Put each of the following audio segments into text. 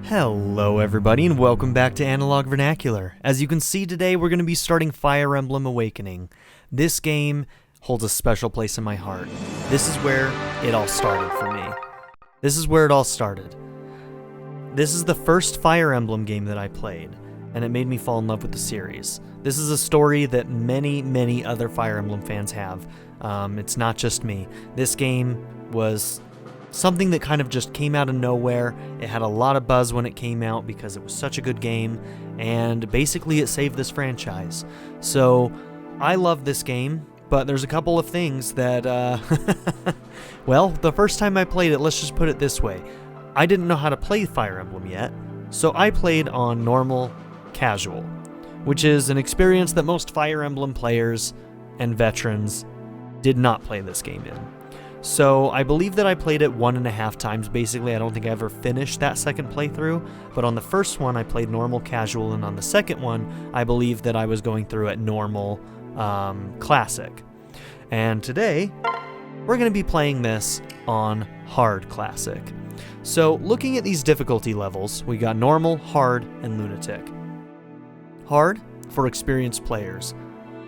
Hello everybody and welcome back to Analog Vernacular. As you can see today we're going to be starting Fire Emblem Awakening. This game holds a special place in my heart. This is where it all started for me. This is where it all started. This is the first Fire Emblem game that I played, and it made me fall in love with the series. This is a story that many other Fire Emblem fans have. It's not just me. This game was something that kind of just came out of nowhere. It had a lot of buzz when it came out because it was such a good game, and basically it saved this franchise. So I love this game, but there's a couple of things that, well, the first time I played it, let's just put it this way. I didn't know how to play Fire Emblem yet, so I played on normal casual, which is an experience that most Fire Emblem players and veterans did not play this game in. So I believe that I played it 1.5 times. Basically, I don't think I ever finished that second playthrough, but on the first one I played normal casual, and on the second one I believe that I was going through at normal classic. And today we're going to be playing this on hard classic. So looking at these difficulty levels, we got normal, hard, and lunatic. Hard for experienced players,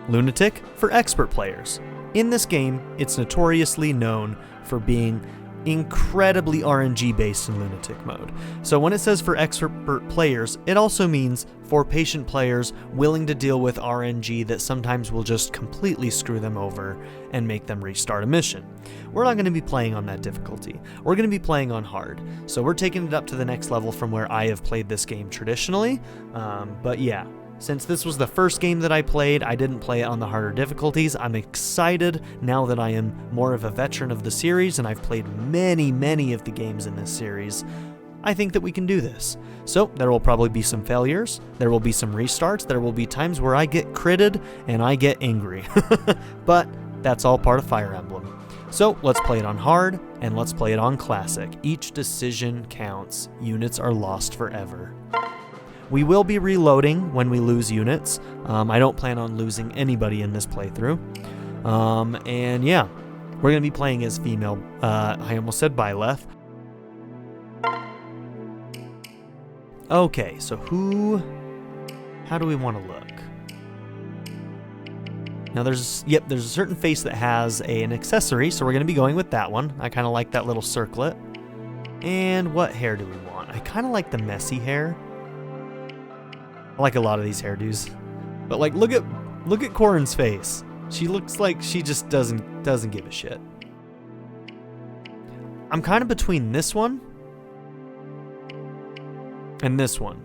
lunatic for expert players. In this game, it's notoriously known for being incredibly RNG based in lunatic mode. So when it says for expert players, it also means for patient players willing to deal with RNG that sometimes will just completely screw them over and make them restart a mission. We're not going to be playing on that difficulty. We're going to be playing on hard. So we're taking it up to the next level from where I have played this game traditionally. But yeah. Since this was the first game that I played, I didn't play it on the harder difficulties. I'm excited now that I am more of a veteran of the series and I've played many of the games in this series. I think that we can do this. So there will probably be some failures, there will be some restarts, there will be times where I get critted and I get angry. But that's all part of Fire Emblem. So let's play it on hard and let's play it on classic. Each decision counts. Units are lost forever. We will be reloading when we lose units. I don't plan on losing anybody in this playthrough. And yeah, we're going to be playing as female. I almost said Byleth. Okay, so how do we want to look? Now there's a certain face that has an accessory, so we're going to be going with that one. I kind of like that little circlet. And what hair do we want? I kind of like the messy hair. I like a lot of these hairdos, but like look at Corrin's face. She looks like she just doesn't give a shit. I'm kind of between this one and this one.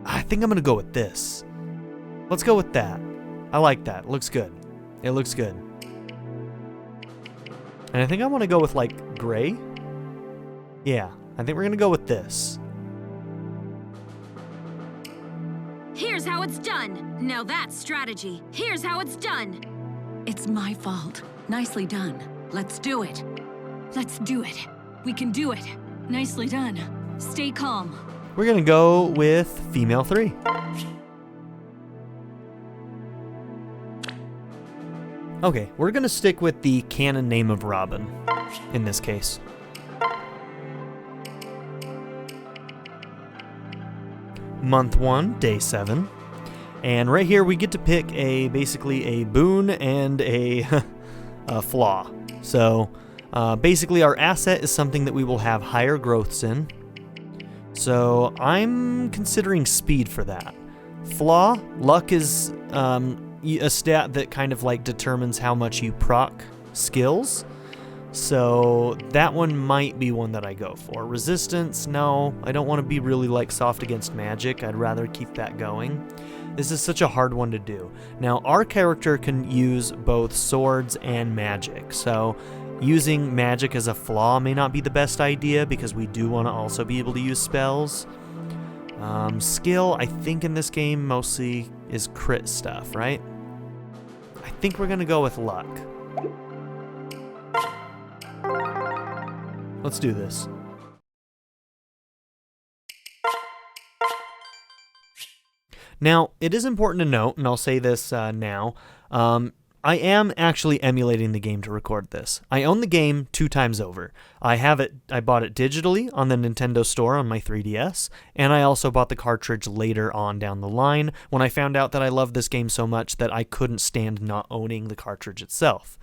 I think I'm gonna go with this. Let's go with that. I like that. It looks good. It looks good. And I think I want to go with like gray. Yeah, I think we're gonna go with this. Here's how it's done. Now that's strategy. Here's how it's done. It's my fault. Nicely done. Let's do it. Let's do it. We can do it. Nicely done. Stay calm. We're gonna go with female 3. Okay, we're gonna stick with the canon name of Robin in this case. Month 1, day 7, and right here we get to pick basically a boon and a flaw. So basically our asset is something that we will have higher growths in. So I'm considering speed for that. Flaw, luck is a stat that kind of like determines how much you proc skills. So that one might be one that I go for. Resistance, no, I don't want to be really like soft against magic. I'd rather keep that going. This is such a hard one to do. Now our character can use both swords and magic, so using magic as a flaw may not be the best idea because we do want to also be able to use spells. Skill, I think in this game mostly is crit stuff, right? I think we're gonna go with luck. Let's do this. Now, it is important to note, and I'll say this now, I am actually emulating the game to record this. I own the game 2 times over. I bought it digitally on the Nintendo Store on my 3DS, and I also bought the cartridge later on down the line when I found out that I loved this game so much that I couldn't stand not owning the cartridge itself.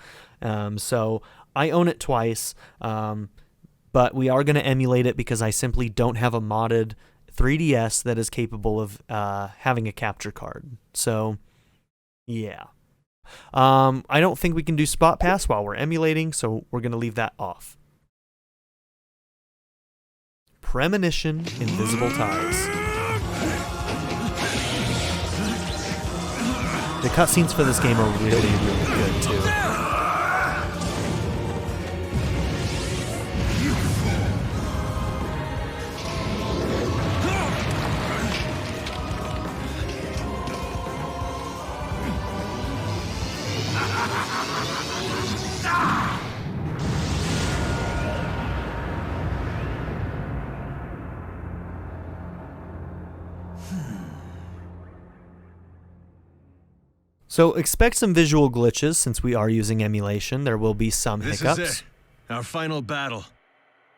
So I own it twice, but we are going to emulate it because I simply don't have a modded 3DS that is capable of having a capture card. So, yeah. I don't think we can do Spot Pass while we're emulating, so we're going to leave that off. Premonition, Invisible Ties. The cutscenes for this game are really, really good, too. So expect some visual glitches since we are using emulation. There will be some hiccups. This is it. Our final battle.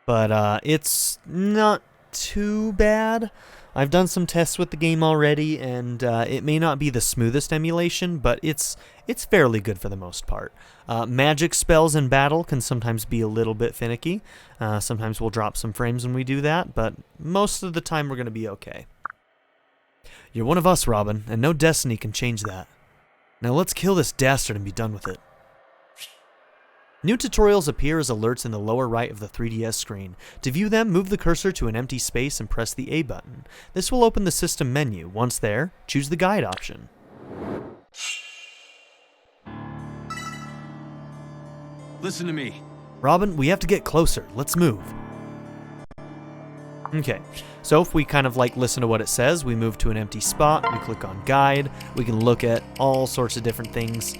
But it's not too bad. I've done some tests with the game already, and it may not be the smoothest emulation, but it's fairly good for the most part. Magic spells in battle can sometimes be a little bit finicky. Sometimes we'll drop some frames when we do that, but most of the time we're going to be okay. You're one of us, Robin, and no destiny can change that. Now let's kill this dastard and be done with it. New tutorials appear as alerts in the lower right of the 3DS screen. To view them, move the cursor to an empty space and press the A button. This will open the system menu. Once there, choose the guide option. Listen to me. Robin, we have to get closer. Let's move. Okay, so if we kind of like listen to what it says, we move to an empty spot, we click on guide, we can look at all sorts of different things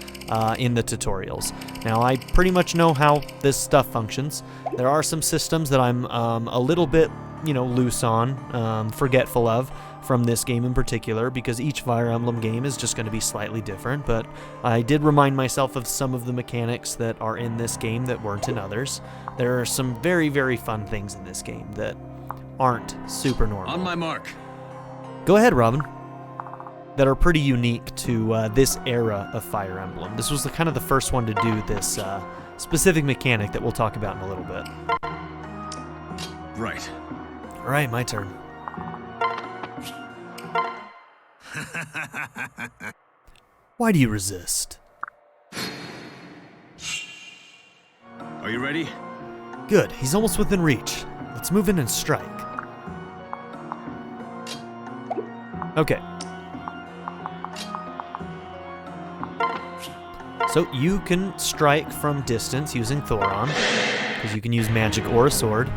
in the tutorials. Now I pretty much know how this stuff functions. There are some systems that I'm a little bit, loose on, forgetful of from this game in particular, because each Fire Emblem game is just going to be slightly different, but I did remind myself of some of the mechanics that are in this game that weren't in others. There are some very, very fun things in this game that aren't super normal. On my mark. Go ahead, Robin. That are pretty unique to this era of Fire Emblem. This was kind of the first one to do this specific mechanic that we'll talk about in a little bit. Right. All right, my turn. Why do you resist? Are you ready? Good. He's almost within reach. Let's move in and strike. Okay. So you can strike from distance using Thoron, because you can use magic or a sword.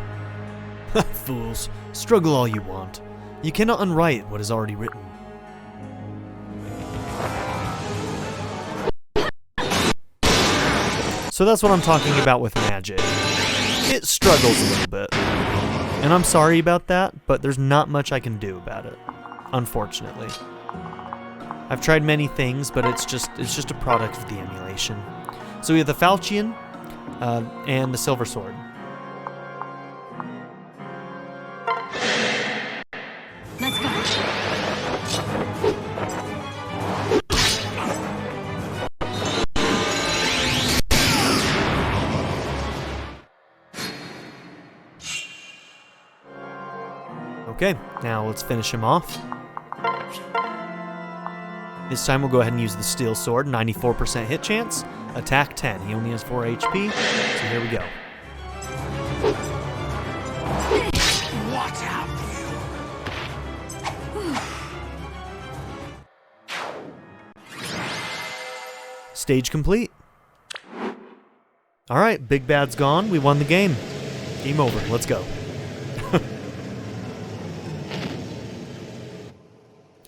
Fools, struggle all you want. You cannot unwrite what is already written. So that's what I'm talking about with magic. It struggles a little bit. And I'm sorry about that, but there's not much I can do about it, unfortunately. I've tried many things, but it's just a product of the emulation. So we have the Falchion and the Silver Sword. Let's go. Okay, now let's finish him off. This time we'll go ahead and use the Steel Sword, 94% hit chance, attack 10. He only has 4 HP, so here we go. Watch out! Stage complete. Alright, Big Bad's gone. We won the game. Game over. Let's go.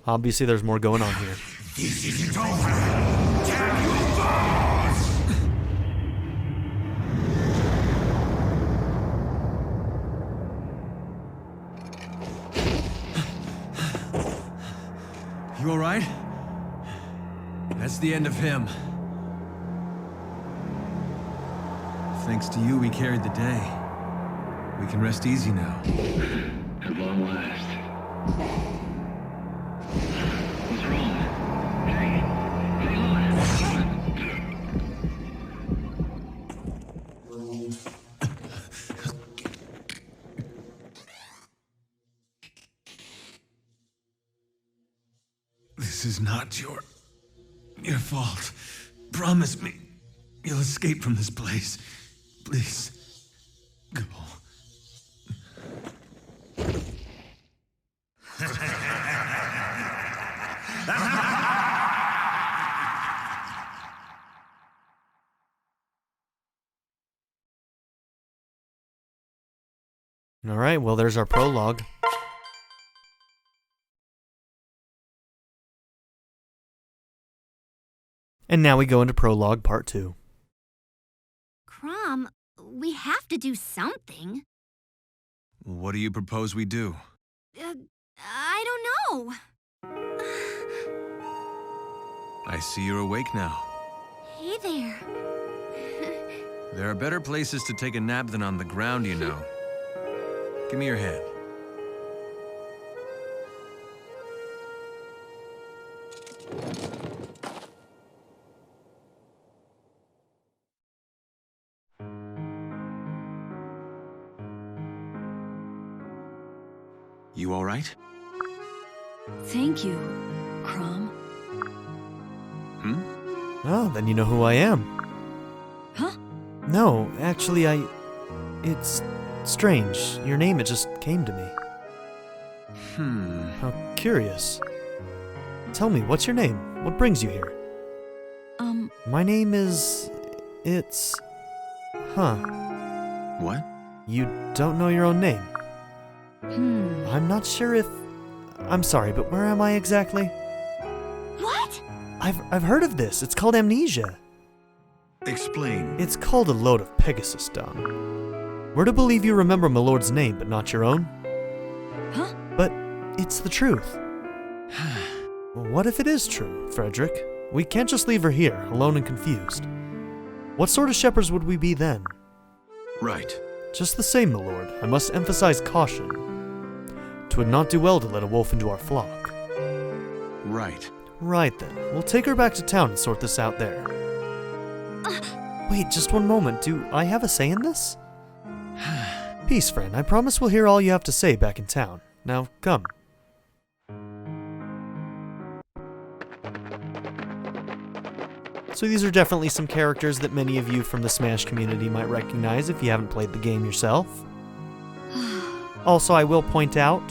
Obviously, there's more going on here. This isn't over. Tell you boss! You alright? That's the end of him. Thanks to you, we carried the day. We can rest easy now. At long last. What's wrong? Hey, This is not your fault. Promise me you'll escape from this place. Please, go. Alright, well there's our prologue. And now we go into Prologue Part 2. Chrom, we have to do something. What do you propose we do? I don't know. I see you're awake now. Hey there. There are better places to take a nap than on the ground, you know. Give me your hand. You all right? Thank you, Chrom. Oh, then you know who I am. Huh? No, actually, it's strange. Your name, it just came to me. How curious. Tell me, what's your name? What brings you here? My name is... What? You don't know your own name? I'm not sure if... I'm sorry, but where am I exactly? What? I've heard of this. It's called amnesia. Explain. It's called a load of Pegasus dung. We're to believe you remember my lord's name, but not your own? Huh? But it's the truth. What if it is true, Frederick? We can't just leave her here, alone and confused. What sort of shepherds would we be then? Right. Just the same, my lord, I must emphasize caution. 'Twould not do well to let a wolf into our flock. Right. Right then, we'll take her back to town and sort this out there. Wait, just one moment, do I have a say in this? Peace, friend, I promise we'll hear all you have to say back in town. Now, come. So these are definitely some characters that many of you from the Smash community might recognize if you haven't played the game yourself. Also, I will point out,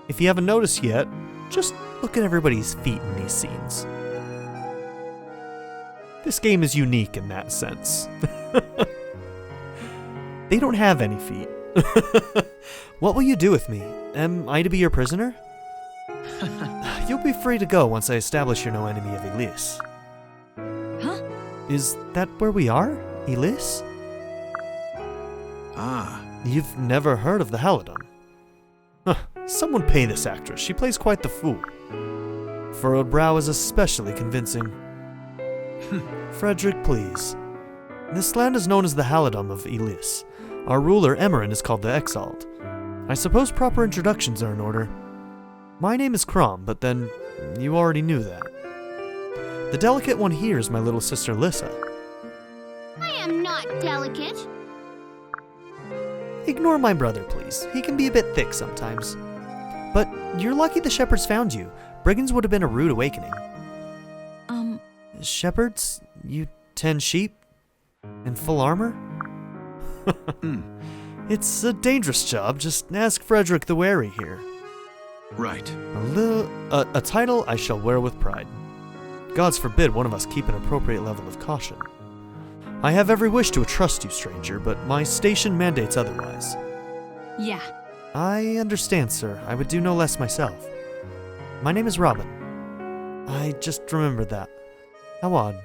if you haven't noticed yet, just look at everybody's feet in these scenes. This game is unique in that sense. They don't have any feet. What will you do with me? Am I to be your prisoner? You'll be free to go once I establish you're no enemy of Ylisse. Huh? Is that where we are? Ylisse? Ah. You've never heard of the Halidon? Someone pay this actress. She plays quite the fool. Furrowed brow is especially convincing. Frederick, please. This land is known as the Halidon of Ylisse. Our ruler, Emerin, is called the Exalted. I suppose proper introductions are in order. My name is Chrom, but then you already knew that. The delicate one here is my little sister Lissa. I am not delicate. Ignore my brother, please. He can be a bit thick sometimes. But you're lucky the shepherds found you. Brigands would have been a rude awakening. Shepherds? You tend sheep? In full armor? It's a dangerous job. Just ask Frederick the Wary here. Right. A title I shall wear with pride. Gods forbid one of us keep an appropriate level of caution. I have every wish to trust you, stranger, but my station mandates otherwise. Yeah. I understand, sir. I would do no less myself. My name is Robin. I just remembered that. How odd.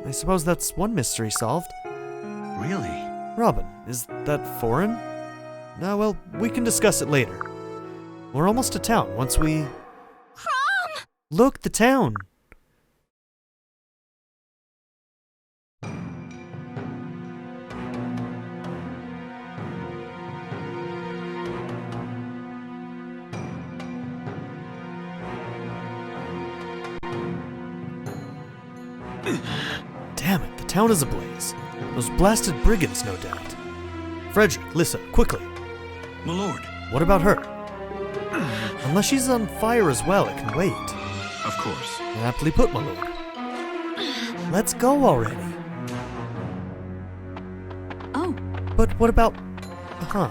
I suppose that's one mystery solved. Really? Robin, is that foreign? Well, we can discuss it later. We're almost to town once we... Chrom! Look, the town! Damn it, the town is ablaze. Those blasted brigands, no doubt. Frederick, listen, quickly. My lord. What about her? Unless she's on fire as well, it can wait. Of course. Aptly put, my lord. Let's go already. Oh, But what about... Huh.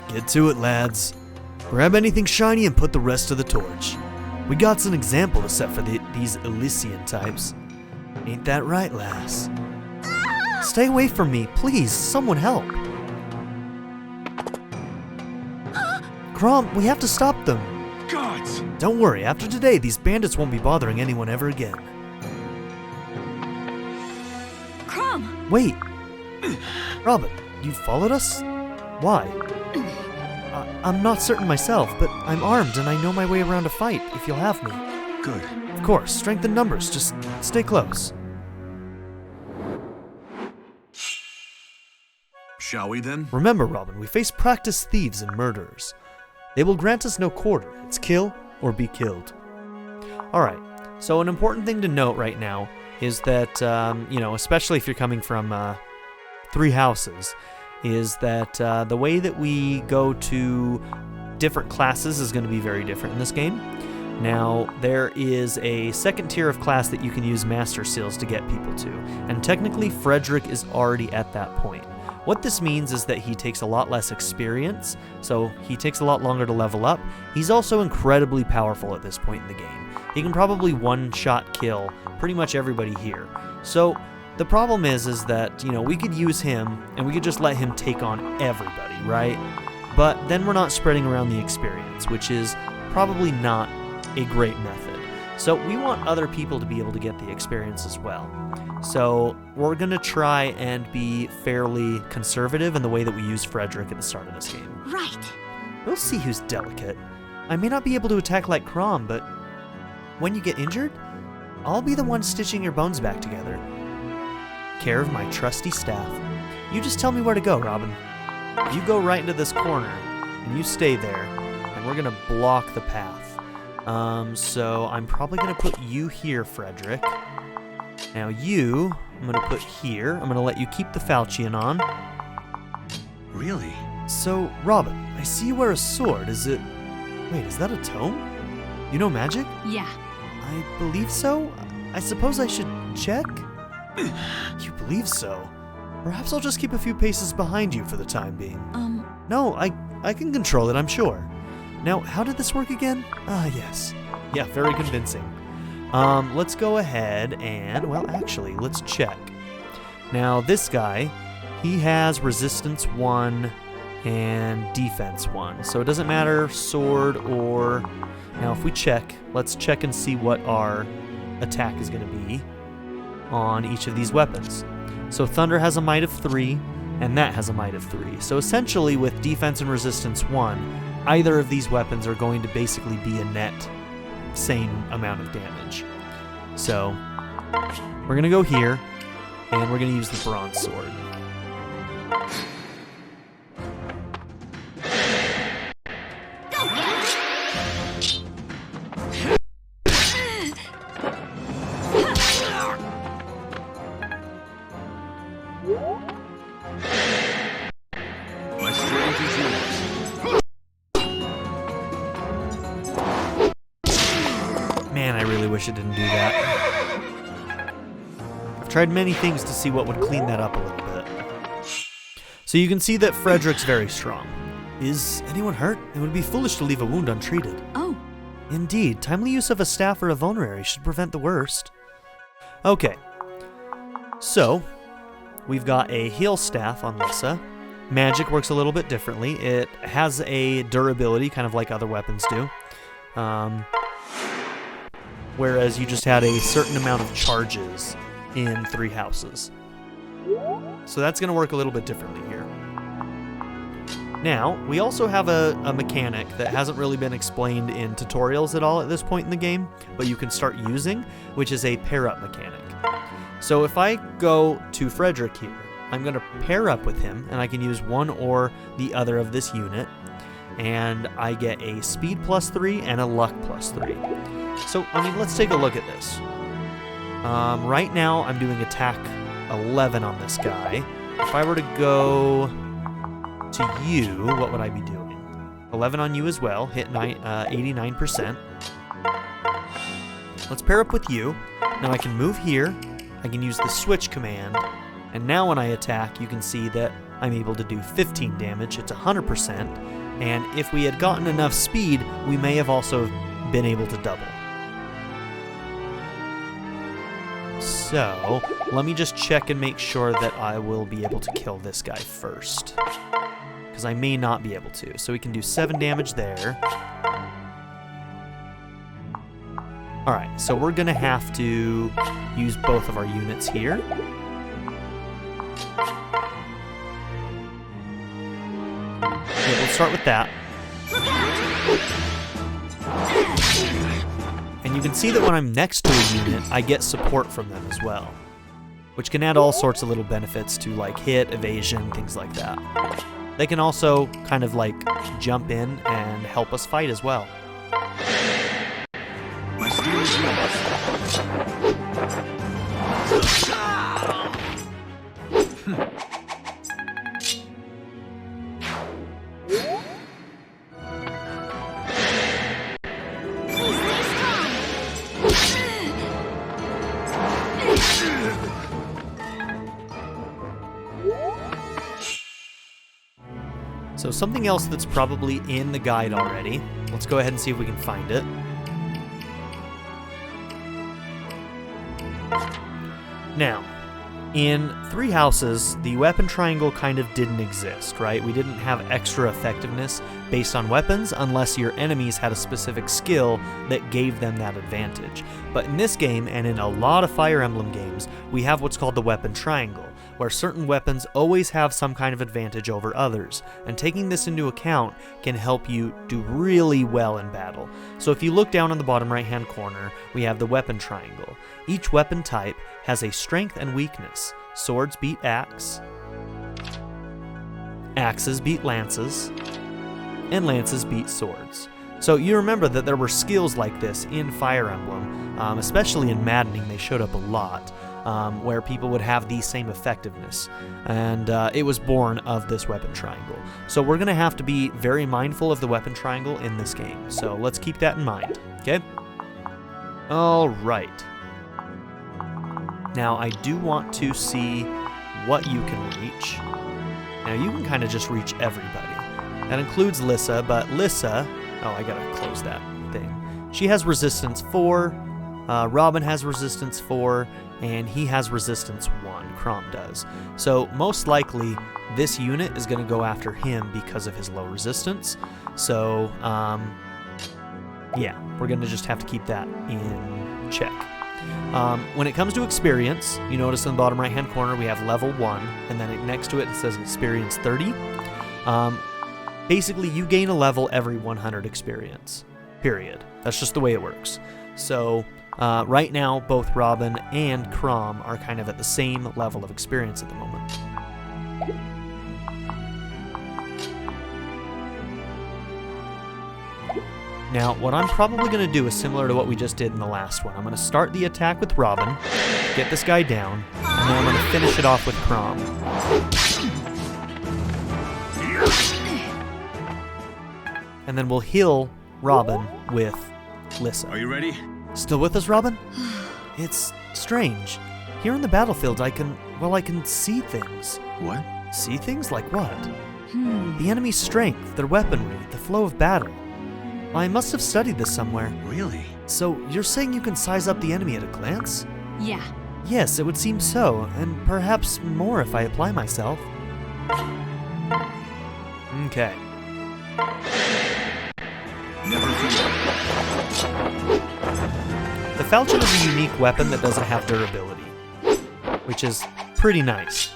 Get to it, lads. Grab anything shiny and put the rest to the torch. We got an example to set for these Elysian types. Ain't that right, lass? Stay away from me, please. Someone help. Chrom, we have to stop them. Gods! Don't worry, after today, these bandits won't be bothering anyone ever again. Chrom! Wait! Robin, you followed us? Why? I'm not certain myself, but I'm armed and I know my way around a fight, if you'll have me. Good. Of course, strength in numbers, just stay close. Shall we then? Remember, Robin, we face practiced thieves and murderers. They will grant us no quarter. It's kill or be killed. Alright, so an important thing to note right now is that, especially if you're coming from 3 houses, is that the way that we go to different classes is going to be very different in this game. Now, there is a second tier of class that you can use Master Seals to get people to, and technically Frederick is already at that point. What this means is that he takes a lot less experience, so he takes a lot longer to level up. He's also incredibly powerful at this point in the game. He can probably one-shot kill pretty much everybody here. So the problem is that, we could use him and we could just let him take on everybody, right? But then we're not spreading around the experience, which is probably not a great method. So we want other people to be able to get the experience as well. So we're going to try and be fairly conservative in the way that we use Frederick at the start of this game. Right. We'll see who's delicate. I may not be able to attack like Chrom, but when you get injured, I'll be the one stitching your bones back together. Care of my trusty staff. You just tell me where to go, Robin. You go right into this corner, and you stay there, and we're going to block the path. So I'm probably going to put you here, Frederick. Now you, I'm going to put here. I'm going to let you keep the falchion on. Really? So, Robin, I see you wear a sword. Is that a tome? You know magic? Yeah. I believe so. I suppose I should check? You believe so? Perhaps I'll just keep a few paces behind you for the time being. No, I can control it, I'm sure. Now, how did this work again? Yes. Yeah, very convincing. Let's go ahead and, actually, let's check. Now, this guy, he has resistance 1 and defense 1. So it doesn't matter sword or... Now, if we check, let's check and see what our attack is going to be on each of these weapons. So Thunder has a might of 3, and that has a might of 3. So essentially, with defense and resistance 1, either of these weapons are going to basically be a net same amount of damage. So we're going to go here, and we're going to use the bronze sword. My strength is yours. Man, I really wish it didn't do that. I've tried many things to see what would clean that up a little bit. So you can see that Frederick's very strong. Is anyone hurt? It would be foolish to leave a wound untreated. Oh, Indeed, timely use of a staff or a vulnerary should prevent the worst. Okay, so we've got a heal staff on Lissa. Magic works a little bit differently. It has a durability, kind of like other weapons do. Whereas you just had a certain amount of charges in 3 houses. So that's going to work a little bit differently here. Now, we also have a mechanic that hasn't really been explained in tutorials at all at this point in the game, but you can start using, which is a pair-up mechanic. So if I go to Frederick here, I'm going to pair up with him, and I can use one or the other of this unit. and I get a speed +3 and a luck +3. So, I mean, let's take a look at this. Right now, I'm doing attack 11 on this guy. If I were to go to you, what would I be doing? 11 on you as well, hit 89%. Let's pair up with you. Now I can move here, I can use the switch command, and now when I attack, you can see that I'm able to do 15 damage. It's 100%, and if we had gotten enough speed, we may have also been able to double. So, let me just check and make sure that I will be able to kill this guy first, because I may not be able to. So we can do 7 damage there. Alright, so we're going to have to use both of our units here. Yeah, we'll start with that. And you can see that when I'm next to a unit, I get support from them as well, which can add all sorts of little benefits to like hit, evasion, things like that. They can also kind of like jump in and help us fight as well. My steel is So something else that's probably in the guide already. Let's go ahead and see if we can find it. Now, in Three Houses, the weapon triangle kind of didn't exist, right? We didn't have extra effectiveness based on weapons unless your enemies had a specific skill that gave them that advantage. But in this game, and in a lot of Fire Emblem games, we have what's called the weapon triangle, where certain weapons always have some kind of advantage over others, and taking this into account can help you do really well in battle. So if you look down on the bottom right hand corner, we have the weapon triangle. Each weapon type has a strength and weakness. Swords beat axe, axes beat lances, and lances beat swords. So you remember that there were skills like this in Fire Emblem, especially in Maddening. They showed up a lot, where people would have the same effectiveness, and it was born of this weapon triangle. So we're going to have to be very mindful of the weapon triangle in this game, so let's keep that in mind, okay? Alright. Now I do want to see what you can reach. Now you can kind of just reach everybody. That includes Lissa, but Lissa... Oh, I gotta close that thing. She has resistance 4, Robin has resistance 4, and he has resistance 1, Chrom does. So most likely, this unit is going to go after him because of his low resistance. So, yeah, we're going to just have to keep that in check. When it comes to experience, you notice in the bottom right hand corner we have level 1, and then next to it says experience 30. Basically, you gain a level every 100 experience, period. That's just the way it works. So, right now, both Robin and Chrom are kind of at the same level of experience at the moment. Now, what I'm probably going to do is similar to what we just did in the last one. I'm going to start the attack with Robin, get this guy down, and then I'm going to finish it off with Chrom. And then we'll heal Robin with Lissa. Are you ready? Still with us, Robin? It's strange. Here in the battlefield, I can see things. What? See things? Like what? The enemy's strength, their weaponry, the flow of battle. I must have studied this somewhere. Really? So, you're saying you can size up the enemy at a glance? Yeah. Yes, it would seem so, and perhaps more if I apply myself. Okay. Never fear. The falchion is a unique weapon that doesn't have durability, which is pretty nice.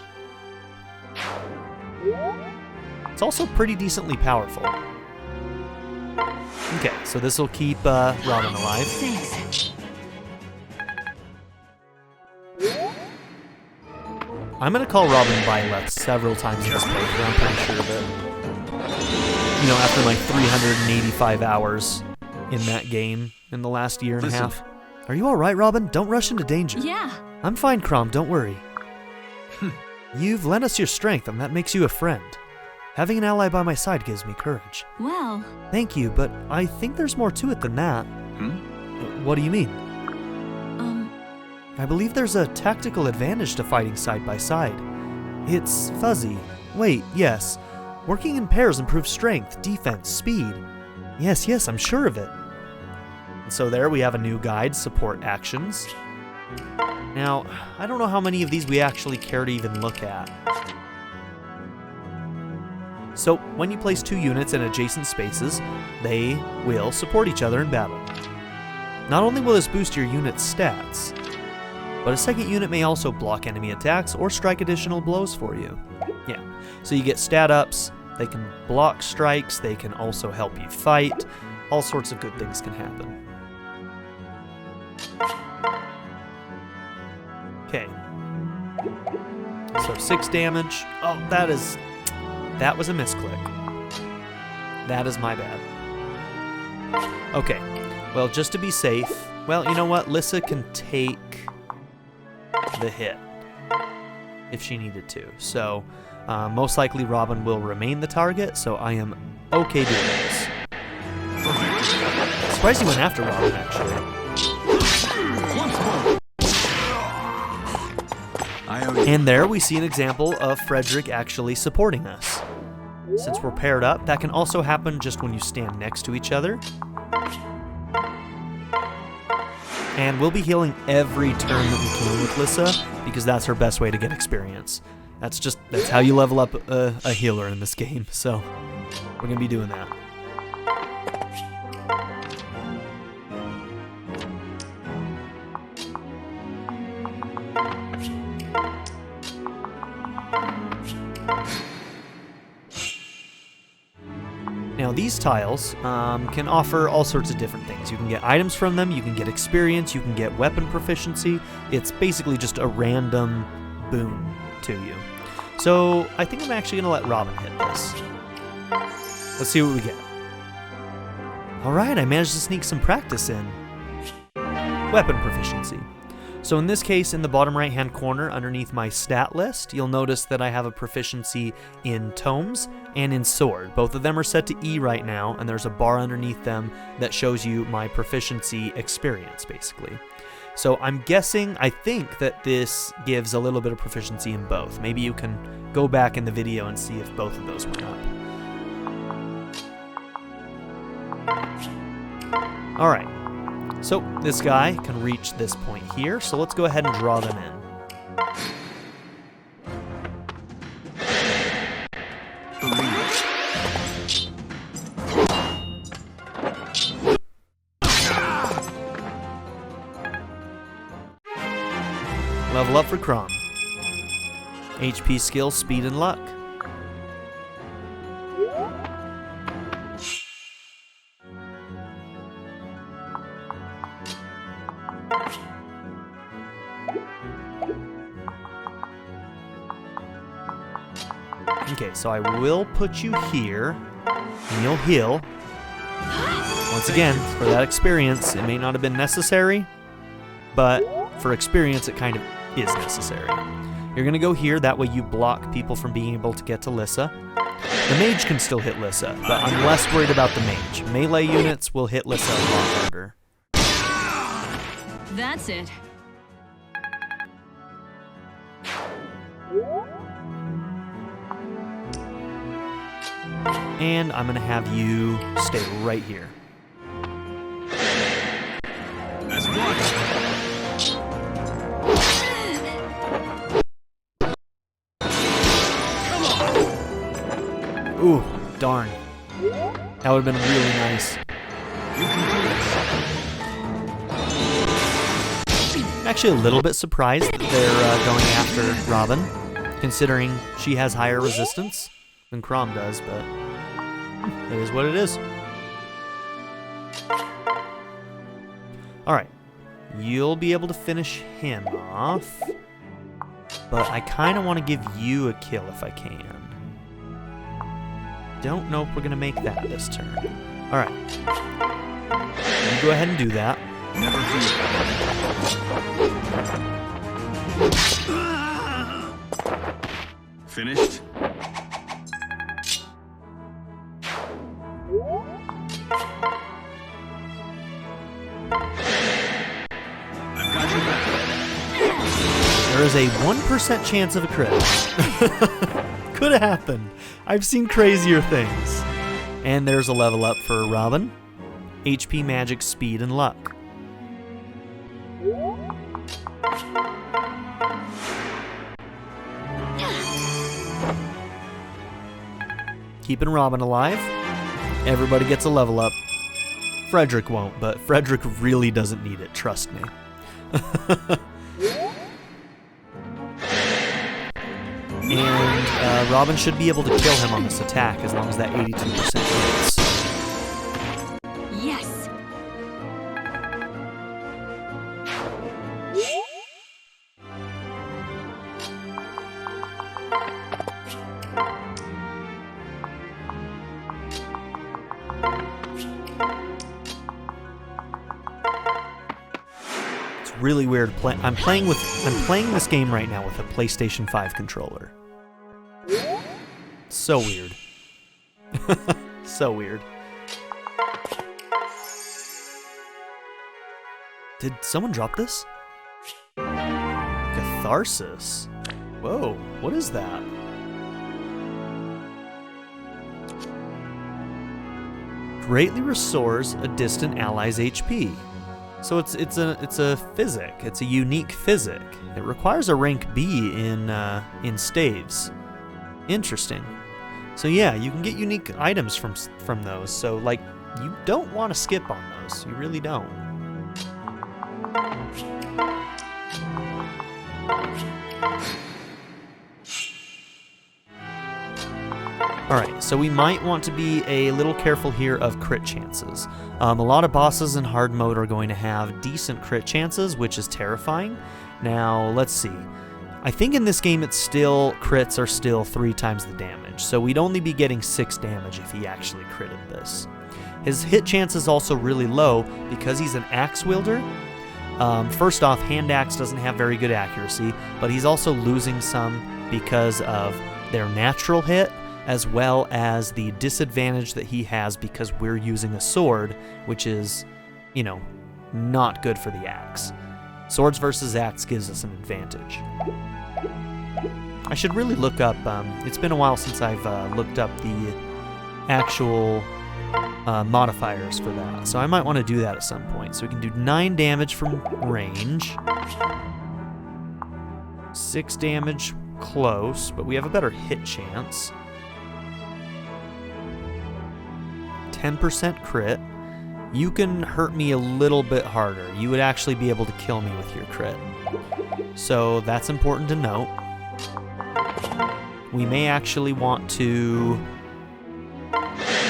It's also pretty decently powerful. Okay, so this will keep Robin alive. Thanks. I'm going to call Robin Byleth several times in this playthrough. I'm pretty sure of it. You know, after my 385 hours in that game in the last year and a half. Are you alright, Robin? Don't rush into danger. Yeah. I'm fine, Chrom, don't worry. You've lent us your strength, and that makes you a friend. Having an ally by my side gives me courage. Well... Thank you, but I think there's more to it than that. What do you mean? I believe there's a tactical advantage to fighting side by side. It's fuzzy. Wait, yes. Working in pairs improves strength, defense, speed. Yes, I'm sure of it. And so there we have a new guide, support actions. Now, I don't know how many of these we actually care to even look at. So, when you place 2 units in adjacent spaces, they will support each other in battle. Not only will this boost your unit's stats, but a second unit may also block enemy attacks or strike additional blows for you. Yeah, so you get stat ups, they can block strikes, they can also help you fight, all sorts of good things can happen. Okay. So 6 damage. Oh, that was a misclick. That is my bad. Okay, well, just to be safe, well, you know what? Lissa can take the hit if she needed to. So, most likely Robin will remain the target, so I am okay doing this. Surprised he went after Robin, actually. And there we see an example of Frederick actually supporting us. Since we're paired up, that can also happen just when you stand next to each other. And we'll be healing every turn that we can with Lissa, because that's her best way to get experience. That's how you level up a healer in this game, so we're going to be doing that. Now these tiles can offer all sorts of different things. You can get items from them, you can get experience, you can get weapon proficiency. It's basically just a random boon to you. So I think I'm actually going to let Robin hit this. Let's see what we get. Alright, I managed to sneak some practice in. Weapon proficiency. So in this case, in the bottom right hand corner underneath my stat list, you'll notice that I have a proficiency in tomes and in sword. Both of them are set to E right now, and there's a bar underneath them that shows you my proficiency experience, basically. So I'm guessing, I think that this gives a little bit of proficiency in both. Maybe you can go back in the video and see if both of those went up. Alright. So this guy can reach this point here, so let's go ahead and draw them in. Level up for Chrom. HP skill, speed, and luck. Okay, so I will put you here, and you'll heal. Once again, for that experience, it may not have been necessary, but for experience, it kind of is necessary. You're going to go here, that way you block people from being able to get to Lissa. The mage can still hit Lissa, but I'm less worried about the mage. Melee units will hit Lissa a lot harder. That's it. And I'm going to have you stay right here. As one. Ooh, darn. That would have been really nice. I'm actually a little bit surprised that they're going after Robin, considering she has higher resistance than Chrom does, but it is what it is. Alright, you'll be able to finish him off, but I kind of want to give you a kill if I can. don't know if we're going to make that this turn. All right. You go ahead and do that. Never fear. Finished? I've got your back. There is a 1% chance of a crit. Could have happened. I've seen crazier things. And there's a level up for Robin. HP, magic, speed, and luck. Keeping Robin alive. Everybody gets a level up. Frederick won't, but Frederick really doesn't need it, trust me. And Robin should be able to kill him on this attack as long as that 82% hits. Yes! It's really weird. I'm playing this game right now with a PlayStation 5 controller. So weird. So weird. Did someone drop this? Catharsis. Whoa, what is that? Greatly restores a distant ally's HP. So it's a physic. It's a unique physic. It requires a rank B in staves. Interesting. So yeah, you can get unique items from those. So like, you don't want to skip on those. You really don't. Alright, so we might want to be a little careful here of crit chances. A lot of bosses in hard mode are going to have decent crit chances, which is terrifying. Now, let's see. I think in this game crits are still 3 times the damage, so we'd only be getting 6 damage if he actually critted this. His hit chance is also really low because he's an axe wielder. First off, hand axe doesn't have very good accuracy, but he's also losing some because of their natural hit, as well as the disadvantage that he has because we're using a sword, which is, not good for the axe. Swords versus axe gives us an advantage. I should really look up, it's been a while since I've looked up the actual modifiers for that, so I might want to do that at some point. So we can do 9 damage from range, 6 damage close, but we have a better hit chance, 10% crit. You can hurt me a little bit harder. You would actually be able to kill me with your crit. So that's important to note. We may actually want to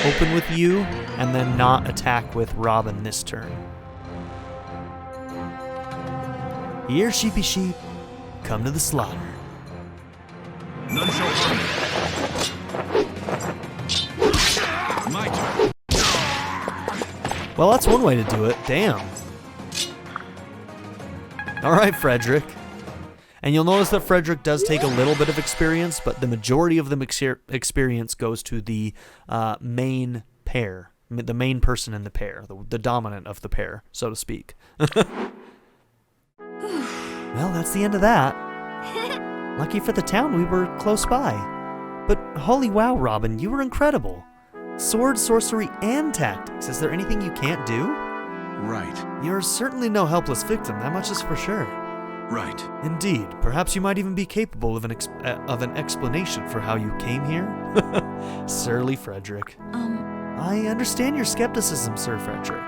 open with you and then not attack with Robin this turn. Here, sheepy sheep, come to the slaughter. None shall harm me. My turn. Well, that's one way to do it. Damn. Alright, Frederick. And you'll notice that Frederick does take a little bit of experience, but the majority of the experience goes to the main pair, the main person in the pair, the dominant of the pair, so to speak. Well, that's the end of that. Lucky for the town, we were close by. But holy wow, Robin, you were incredible. Sword, sorcery, and tactics. Is there anything you can't do? Right. You're certainly no helpless victim, that much is for sure. Right. Indeed. Perhaps you might even be capable of an explanation for how you came here? Surly Frederick. I understand your skepticism, Sir Frederick,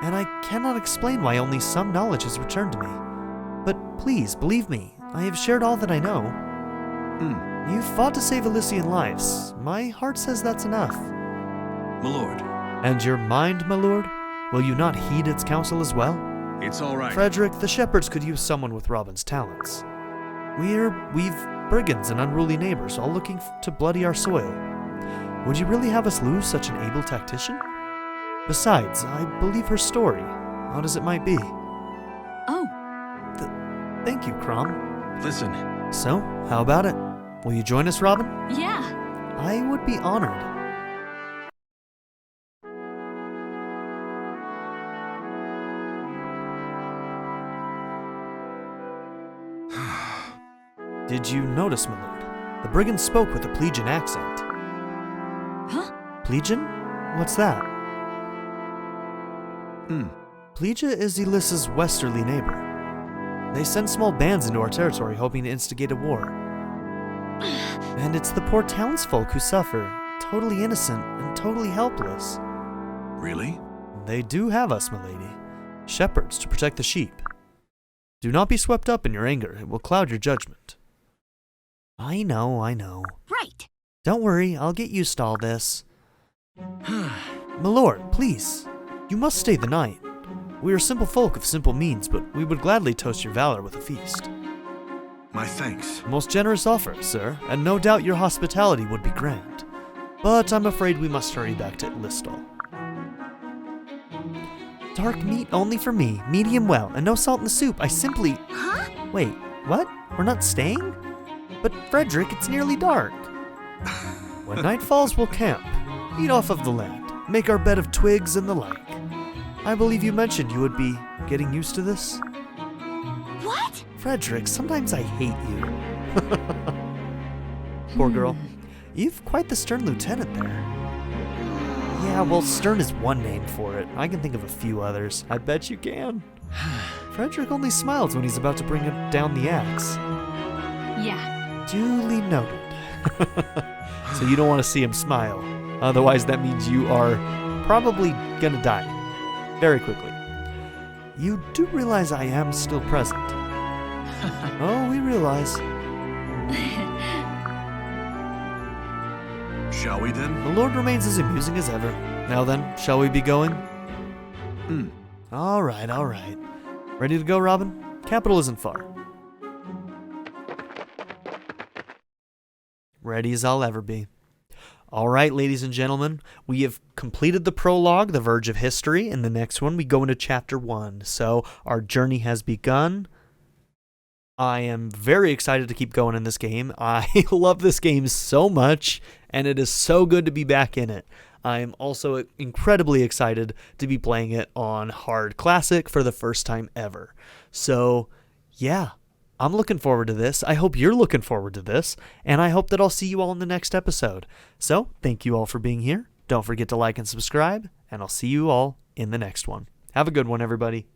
and I cannot explain why only some knowledge has returned to me. But please, believe me, I have shared all that I know. You fought to save Elysian lives. My heart says that's enough. My lord. And your mind, my lord? Will you not heed its counsel as well? It's all right. Frederick, the shepherds could use someone with Robin's talents. We've brigands and unruly neighbors all looking to bloody our soil. Would you really have us lose such an able tactician? Besides, I believe her story, odd as it might be. Oh, Thank you, Chrom. Listen, So, how about it? Will you join us, Robin? yeah. I would be honored. Did you notice, my lord? The brigand spoke with a Plegian accent. Huh? Plegian? What's that? Hmm. Plegia is Ylisse's westerly neighbor. They send small bands into our territory hoping to instigate a war. And it's the poor townsfolk who suffer, totally innocent and totally helpless. Really? They do have us, milady. Shepherds to protect the sheep. Do not be swept up in your anger, it will cloud your judgment. I know. Right. Don't worry, I'll get used to all this. Milord, please, you must stay the night. We are simple folk of simple means, but we would gladly toast your valor with a feast. My thanks. Most generous offer, sir, and no doubt your hospitality would be grand. But I'm afraid we must hurry back to Listall. Dark meat only for me, medium well, and no salt in the soup. I simply... Huh? Wait, what? We're not staying? But Frederick, it's nearly dark. When night falls, we'll camp, eat off of the land, make our bed of twigs and the like. I believe you mentioned you would be getting used to this? What? Frederick, sometimes I hate you. Poor girl. You've quite the stern lieutenant there. Yeah, well, stern is one name for it. I can think of a few others. I bet you can. Frederick only smiles when he's about to bring down the axe. Yeah. Duly noted. So you don't want to see him smile. Otherwise, that means you are probably gonna die. Very quickly. You do realize I am still present. Oh, we realize. Shall we then? The Lord remains as amusing as ever. Now then, shall we be going? All right. Ready to go, Robin? Capital isn't far. Ready as I'll ever be. All right, ladies and gentlemen, we have completed the prologue, the Verge of History. In the next one, we go into Chapter 1. So our journey has begun. I am very excited to keep going in this game. I love this game so much, and it is so good to be back in it. I am also incredibly excited to be playing it on Hard Classic for the first time ever. So, yeah, I'm looking forward to this. I hope you're looking forward to this, and I hope that I'll see you all in the next episode. So, thank you all for being here. Don't forget to like and subscribe, and I'll see you all in the next one. Have a good one, everybody.